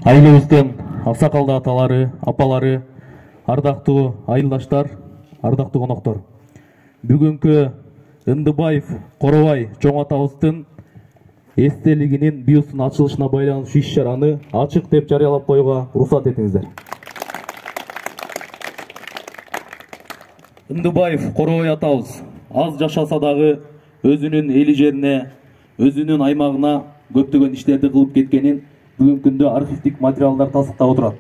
Айылыбыздын аксакалды аталары, апалары, ардактуу айылдаштар, ардактуу коноктор. Бүгүнкү Ындыбаев Коробай чоң атабыздын эстелигинин бюстунун ачылышына байланыштуу иш-чараны ачык деп жарыялап коюуга уруксат этиңиздер. Ындыбаев Коробай атабыз аз жашаса дагы өзүнүн эли жерине, өзүнүн аймагына көптөгөн иштерди кылып кеткенин бүгүнкү күндө архивдик материалдар тастыктап отурат.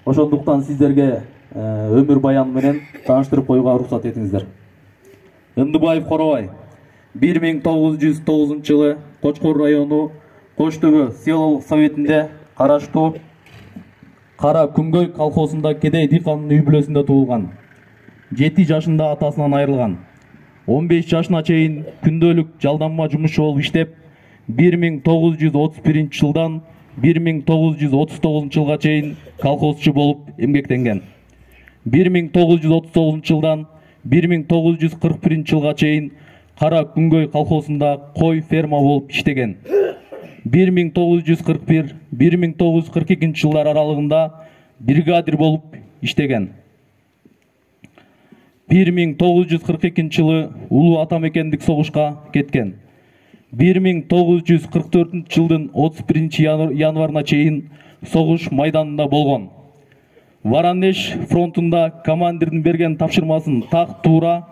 Ошондуктан сиздерге өмүр баяны менен тааныштырып коюуга уруксат этиңиздер. Ындыбаев Коробай 1909 жылы Кочкор району Коштөбө селолук советинде караштуу Кара Күнгөй колхозунда кедей дыйкандын үй бүлөсүндө туулган. 7 жашында атасынан айрылган. 15 жашына чейин күндөлүк жалданма жумушчу болуп иштеп, 1931 жылдан 1939 жылга чейин колхозчу болуп эмгектенген. 1939 жылдан 1941 жылга чейин Кара Күнгөй колхозунда кой ферма болуп иштеген. 1941-1942 жылдар аралыгында бригадир болуп иштеген. 1942 жылы улуу ата мекендик согушка кеткен. 1944 жылдын 31 январына чейин согуш майданында болгон. Воронеж фронтунда командирдин берген тапшырмасын так туура,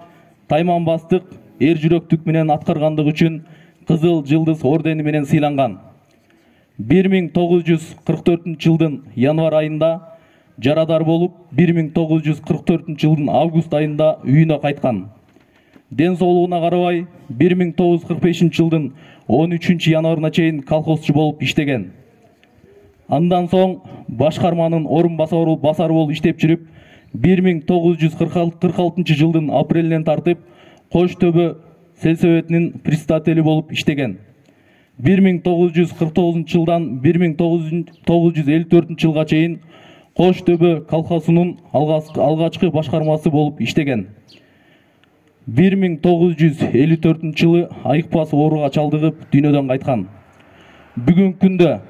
тайманбастык, эр жүрөктүк менен аткаргандыгы үчүн Кызыл Жылдыз ордени менен сыйланган. 1944 жылдын январ айында жарадар болуп, 1944 жылдын август айында үйүнө кайткан. Ден соолугуна карабай 1945 жылдын 13 январына чейин колхозчу болуп иштеген. Андан соң башкарманын орун басары болуп иштеп жүрүп, 1946 жылдын апрелинен тартып Коштөбө сельсоветинин председатели болуп иштеген. 1949 жылдан 1954 жылга чейин Коштөбө колхозунун алгачкы башкармасы болуп иштеген. 1954 жылы айыкпас ооруга чалдыгып дүйнөдөн кайткан. Бүгүнкү күндө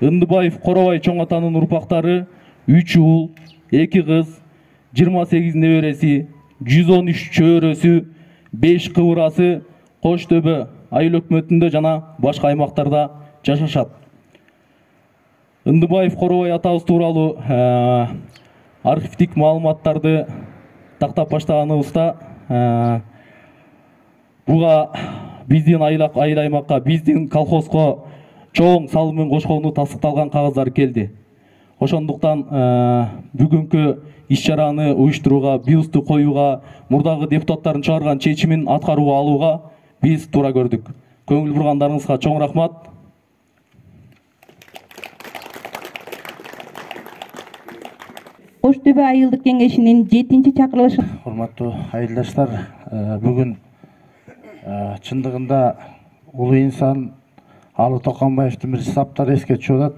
Ындыбаев Коробай чоң атанын урпактары 3 уул, 2 кыз, 28 небереси, 113 чөйрөсү, 5 кыбырасы Коштөбө айыл өкмөтүндө жана башка аймактарда жашашат. Ындыбаев Коробай атабыз тууралуу архивдик маалыматтарды тактап баштаганыбызда буга биздин айыл аймакка, биздин колхозго чоң салымын кошкону тастыкталган кагаздар келди. Ошондуктан бүгүнкү иш-чараны уюштурууга, бюсту коюуга, мурдагы депутаттардын чыгарган чечимин аткарууга алууга биз туура көрдүк. Көңүл бургандарыңызга чоң рахмат. Коштөбө айылдык кеңешинин 7-чи чакырылышы. Урматтуу айылдаштар, бүгүн чындыгында улуу инсан Алы Токонбаевдин бир саптары эске түшүп атат.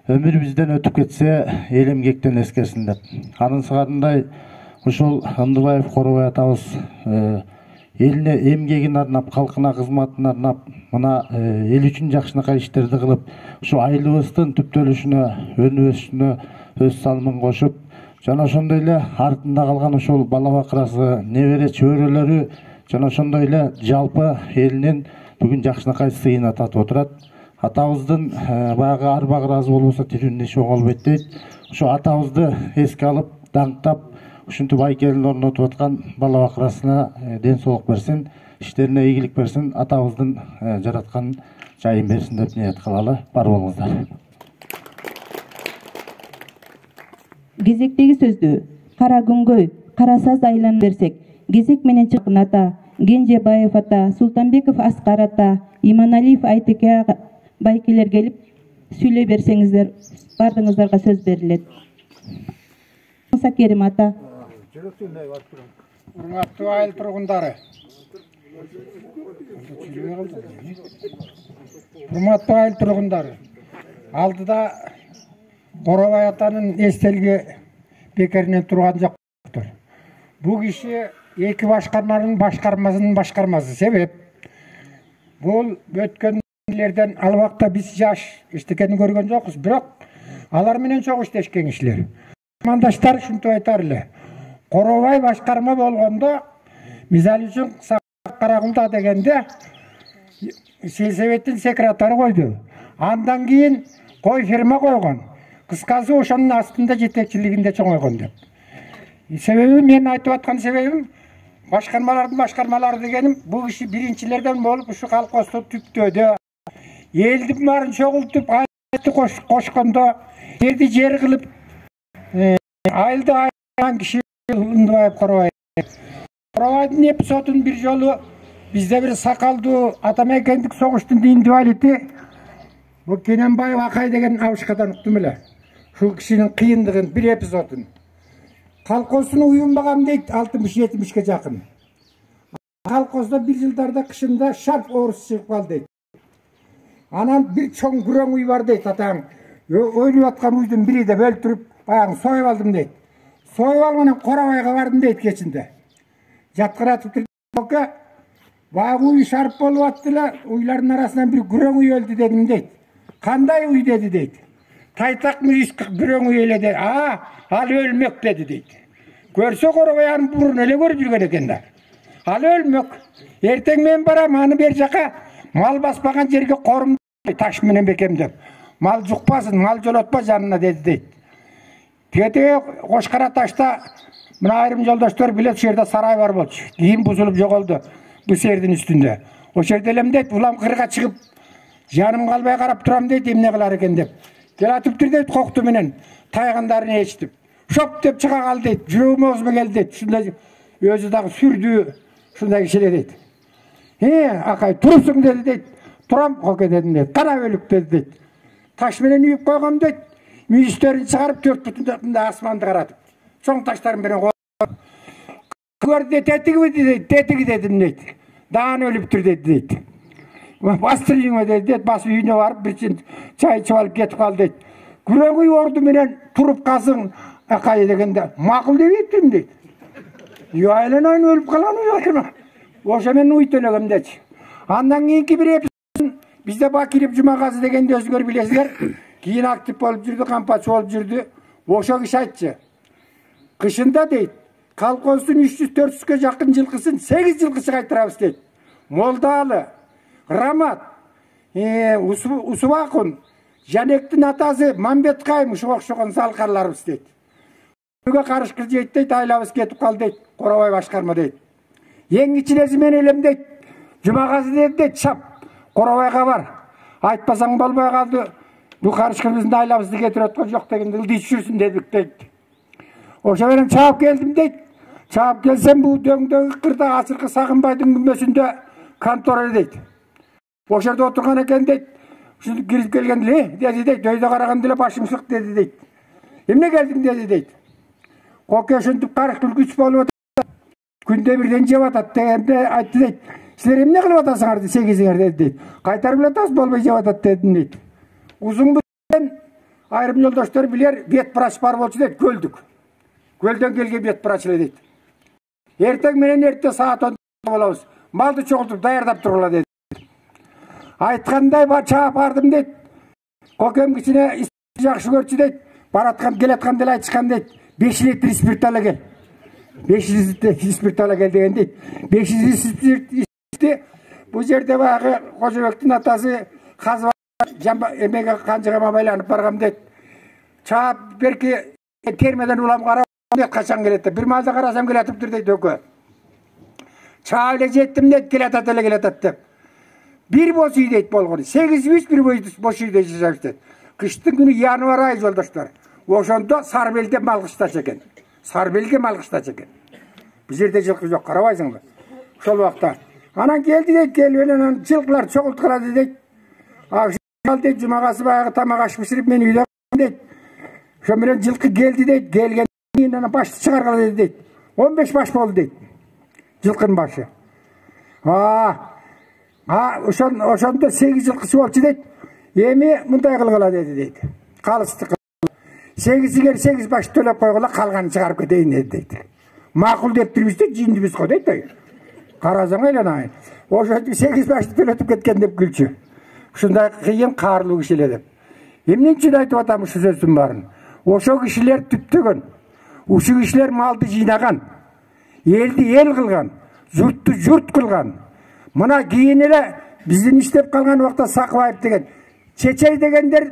Өмүр бизден өтүп кетсе, эл эмгектен эскерсин деп. Анын сыгарындай ушул Ындыбаев Коробай атабыз элине эмгегин арнап, калкына кызматын арнап, мына эл үчүн жакшынакай иштерди кылып, ушу айылыбыздын түптөлүшүнө, өнүп өсүшүнө өз салымын кошуп, жана ошондой эле артында калган ушул бала бакырасы, небере чөйрөлөрү, жана ошондой эле жалпы элинин бүгүн жакшынакай сыйына татып отурат. Атабыздын баягы арба ыраазы болбосо тирүүнүн иши оңолбойт дейт. Ушу атабызды эске алып, даңктап, ушинтип байкелин орнотуп аткан бала бакырасына ден соолук берсин, иштерине ийгилик берсин, атабыздын жараткан жайын берсин деп ниет кылалы. Бар болуңуздар. Кезектеги сөздү Кара Күнгөй, Кара Саз айланып берсек, кезек менен чыккан ата, Кенжебаев ата, Султанбеков Аскар ата, Иманалиев Айтеке байкелер келип сүйлөй берсеңиздер, бардыңыздарга сөз берилет. Муса Керим ата. Урматтуу айыл тургундары. Урматтуу айыл тургундары. Алдыда Коробай атанын эстелиги бекеринен турган жоктур. Бул киши эки башкарманын башкармасы себеп. Бул өткөн элдерден ал убакта биз жаш эчтекени көргөн жокпуз, бирок Алар менен чогуу иштешкен кишилер. Мамандаштар ушинтип айтар эле. Коробай башкарма болгондо, мисалы үчүн Каракулда дегенде сельсоветтин секретары койду. Андан кийин кой ферма койгон. Кыскасы ошонун астында жетекчилигинде чоңойгон деп. Себеби мен айтып аткан себебим башкармалардын башкармалары дегеним бул киши биринчилерден болуп ушу колхозду түптөөдө, элдин баарын чогултуп, айты кошкондо, жерди жер кылып, айылды айлаган киши Ындыбаев Коробай. Коробайдын эпизодун бир жолу бизде бир сакалдуу атамекендик согуштун инвалиди бул Кененбаев Акай деген абышкадан уктум эле. Ушул кишинин кыйындыгын бир эпизодун. Колхоздун уюнбаган дейт 60-70ге жакын. Колхоздо бир жылдарда кышында шарп оорус чыгып калды дейт. Анан бир чоң күрөң уй бар дейт атаң. Ойлоп аткан уйдун бири деп өлтүрүп, баягы союп алдым дейт. Союп алганан Коробайга бардым дейт кечинде. Жаткыратып турду. Баягы уй шарп болуп атты эле, уйлардын арасынан бир күрөң уй өлдү дедим дейт. Кандай уй деди дейт. Тайтак мүйүскө күрөң уй эле дейт. Ал өлмөк деди дейт. Көрсө Коробай аны бурун эле көрүп жүргөн экен да. Ал өлмөк. Эртең мен барам, аны бер жака мал баспаган жерге корум таш менен бекемдеп. Мал жукпасын, мал жолотпа жанына деди дейт. Тете Кошкара ташта мына айрым жолдоштор билет, ошол жерде сарай бар болчу. Кийин бузулуп жоголду бу сердин үстүндө. Ошол жерде элем дейт, улам кырга чыгып жаным калбай карап турам дейт, эмне кылар экен деп. Келатыптыр дейт, кокту менен тайгандарын ээрчитип. Шоп деп чыга калды дейт, жүрөгүм оозума келди дейт. Ушундай өзү дагы сүрдүү, ушундай кишилер дейт. Акай, турупсуң деди дейт. Турам коке дедим дейт. Кана өлүк деди дейт. Таш менен үйүп койгом дейт. Мүйүстөрүн чыгарып 4 бутунда асманды каратып. Чоң таштарын менен коюп. Көрдү тетиги дейт, тетиги дедим дейт. Даан өлүптүр деди дейт. Бастыр үйүңө деди дейт. Басып үйүнө барып бир чай ичип алып кетип калды дейт. Күрөң уй орду менен туруп калсың Акай дегенде макул дебейптирмин дейт. Айленайын өлүп калган уй. Ошо мен уй төлөгөмдечи. Андан кийинки бир эпизод бизде Бакиров Жумагазы дегенди өзүңөр билесиңер. Кийин актив болуп жүрдү, кампачы болуп жүрдү. Ошо киши айтчы. Кышында дейт, колхоздун 300-400ге жакын жылкысын 8 жылкычы кайтарабыз дейт. Молдалы, Рамат, Усубакун, Жанектин атасы Мамбеткайым ушуга окшогон салкарларыбыз дейт. Бүгө карышкы жейт дейт, айлабыз кетип калды дейт. Коробай башкарма дейт. Эң кичинеси мен элем дейт. Жумагазы деди дейт, чап. Коробайга бар. Айтпасаң болбой калды. Бу карышкыбызды айлабызды кетирип аткан жок дегенде ылдый түшүрсүн дедик дейт. Ошо менен чаап келдим дейт. Чаап келсем бул дөңдөгү кырда Асыркы Сагынбайдын күмбөсүндө контора дейт. Ошол жерде отурган экен дейт. Ушинтип кирип келгенде деди дейт, өйдө караганда эле башым сык деди дейт. Эмне келдиң деди дейт. Коке ушинтип карышкыл күч болуп атат. Күндө бирден жеп атат дегенде айтты дейт. Силер эмне кылып атасыңар дейт, сегизиңер деди дейт. Кайтарып эле атасыз, болбой жеп атат дедим дейт. Узун бүтүн айрым жолдоштор билер, бет врач бар болчу дейт, көлдүк. Көлдөн келген бет врач эле дейт. Эртең менен эрте саат 10 болобуз. Малды чогултуп даярдап тургула дейт. Айткандай чаап бардым дейт. Кокем кичине жакшы көрчү дейт. Бараткан келаткан деле айтышкан дейт. 5 литр спирт ала кел. 5 литр спирт ала кел деген дейт. 5 литр спирт бу жерде баягы Кожобектин атасы казып эмеге канжыгама байланып баргам дейт. Чаап берки термеден улам карап дейт, качан келет деп. Бир маалда карасам келатыптыр дейт өкө. Чаап эле жеттим дейт, келатат эле келатат деп. Бир бош үй дейт болгон. 8 үй бир бош үйдө жашайбыз дейт. Кыштын күнү январь ай жолдоштор. Ошондо Сарбелде малгыштач экен. Сарбелге малгыштач экен. Бу жерде жылкы жок, карабайсыңбы? Ошол убакта. Анан келди дейт, келип анан жылкылар чогулткалады дейт. Дейт, Жумагасы баягы тамак аш биширип мен үйдө дейт. Ошо менен жылкы келди дейт, келгенден кийин анан башты чыгаргыла деди дейт. 15 баш болду дейт. Жылкынын башы. Ошондо 8 жылкычы болчу дейт. Эми мындай кылгыла деди дейт. Калысты 8-гер 8 баш төлөп койгула, калганын чыгарып кетейин деди дейт. Макул дептирбиз дейт, жиндибиз го дейт. Карасаң эле ошо 8 башты төлөтүп кеткен деп күлчү. Ушундай кыйын каарлуу киши эле деп. Эмне үчүн айтып атам ушу сөздүн баарын? Ошо кишилер түптөгөн. Ушул кишилер малды жыйнаган. Элди эл кылган, журтту журт кылган. Мына кийин эле биздин иштеп калган убакта Сакыбаев деген, Чечей дегендер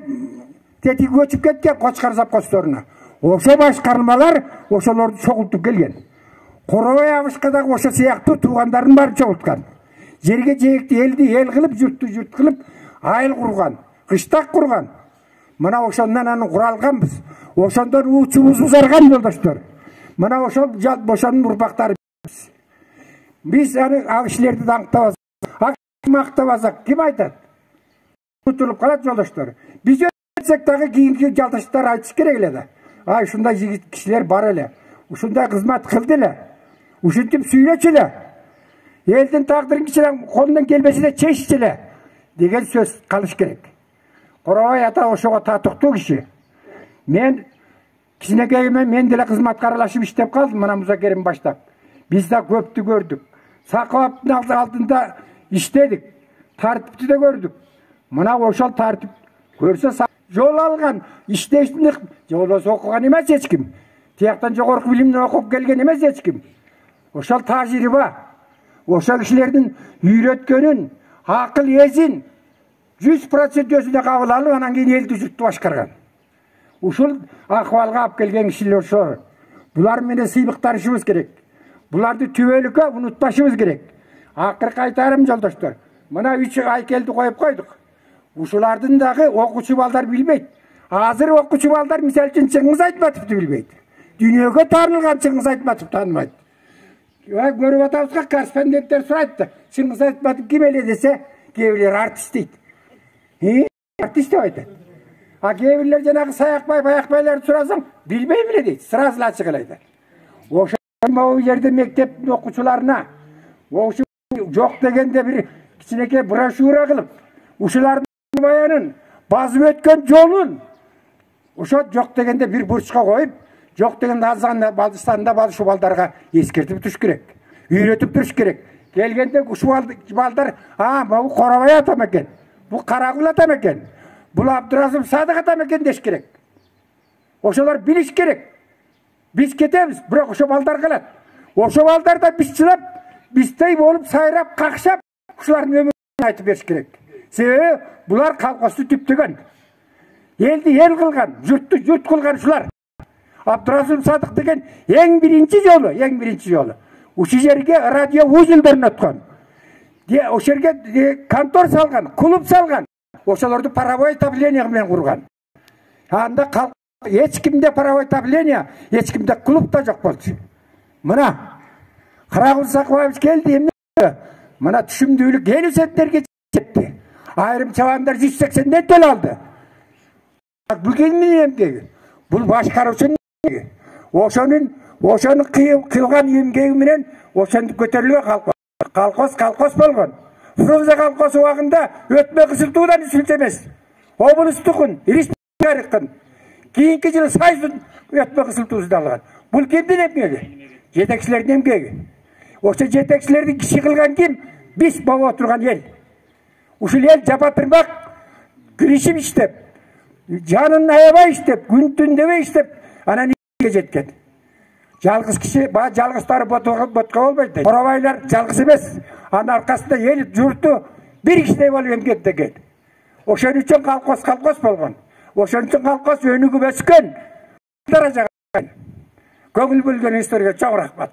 тети көчүп кеткен Кочкар завкосторуна. Ошо башкармалар ошолорду чогултуп келген. Коробай Абышка дагы ошо сыяктуу туугандарын баарын чогулткан. Жерге жээкти элди эл кылып, журтту журт кылып, айыл курган, кыштак курган. Мына ошондон аны куралганбыз. Ошондон уучубуз узарган жолдоштор. Мына ошонун урпактары. Биз аны кишилерди даңктабыз. Мактабасак ким айтат? Утулуп калат жолдоштор. Биз өтсек дагы кийинки жалтыштар айтыш керек эле да. Ай ушундай жигит кишилер бар эле. Ушундай кызмат кылды эле. Ушинтип сүйлөчү эле. Элдин тагдырын кичине колунан келбесе да чеччү эле деген сөз калыш керек. Коробай ата ошого татыктуу киши. Мен кичинекейиме мен деле кызматка аралашып иштеп калдым, мына музакерени баштап. Биз да көптү көрдүк. Сакыбаевдин алдында иштедик. Тартипти да көрдүк. Мына ошол тартип көрсө жол алган, иштештин жолдосу окуган эмес эч ким. Тияктан жогорку билимден окуп келген эмес эч ким. Ошол тажрыйба, ошол кишилердин үйрөткөнүн, акыл эзин 100% өзүнө кабыл алып, анан кийин элди журтту башкарган. Ушул акыбалга алып келген кишилер ошол. Булар менен сыймыкташыбыз керек. Буларды түбөлүккө унутпашыбыз керек. Акыркы айтарым жолдоштор. Мына 3 айкелди коюп койдук. Ушулардын дагы окуучу балдар билбейт. Азыр окуучу балдар мисалы үчүн Чыңгыз Айтматовду билбейт. Дүйнөгө таанылган Чыңгыз Айтматовду тааныбайт. Көрүп атабызга корреспонденттер сурайт да, Чыңгыз Айтматов ким эле десе, кээ бирлер артист дейт. Артист деп айтат. А кээ бирлер жанагы Саякбай, Баякбайларды сурасаң, билбейм эле дейт. Сразу ачык эле айтат. Ошол жерде мектептин окуучуларына ошо жок дегенде бир кичинекей брошюра кылып, ушулардын баянын, базып өткөн жолун ошо жок дегенде бир бурчка коюп, жок дегенде азганда балдыштанда ушул балдарга эскертип туруш керек. Үйрөтүп туруш керек. Келгенде ушул балдар, бул Коробай атам экен, бул Карагул атам экен, бул Абдыразым Садык атам экен деш керек. Ошолор билиш керек. Биз кетебиз, бирок ошо балдар калат. Ошо балдар да биз чылап, биздей болуп сайрап, какшап, ушулардын өмүрүн айтып бериш керек. Себеби булар колхозду түптөгөн. Элди эл кылган, журтту журт кылган ушулар. Абдыразым Садык деген эң биринчи жолу. Ушул жерге радио узелдерин өткөн. Ошол жерге контор салган, клуб салган. Ошолорду паровой отопление менен курган. Анда эч кимде паровой отопление, эч кимде клуб да жок болчу. Мына Карагул Сакыбаев келди, эмне? Мына түшүмдүүлүк 50 центтерге жетти. Айрым чабандар 180 тел алды. Бүгүн эмгеги? Бул башкаруучунун эмгеги. Ошону кылган эмгеги менен ошону көтөрүлгөн колхоз болгон. Фрунзе колхозу убагында өтмө кызылтуудан үчүнчү эмес. Облустукун, республикалыктын. Кийинки жылы Союздун өтмө кызылтуусун алган. Бул кимдин эмгеги? Жетекчилердин эмгеги. Ошо жетекчилерди киши кылган ким? Биз болуп отурган эл. Ушул эл жапа-тырмак киришип иштеп, жанын аябай иштеп, күн түн дебей иштеп, анан жеткен. Жалгыз киши, жалгыздары ботко болбойт. Коробайлар жалгыз эмес. Анын аркасында эл журту бир кишидей болуп эмгектеген. Ошон үчүн колхоз болгон. Ошон үчүн колхоз өнүгүп өскөн. Даражага көңүл бөлгөн историяга чоң рахмат.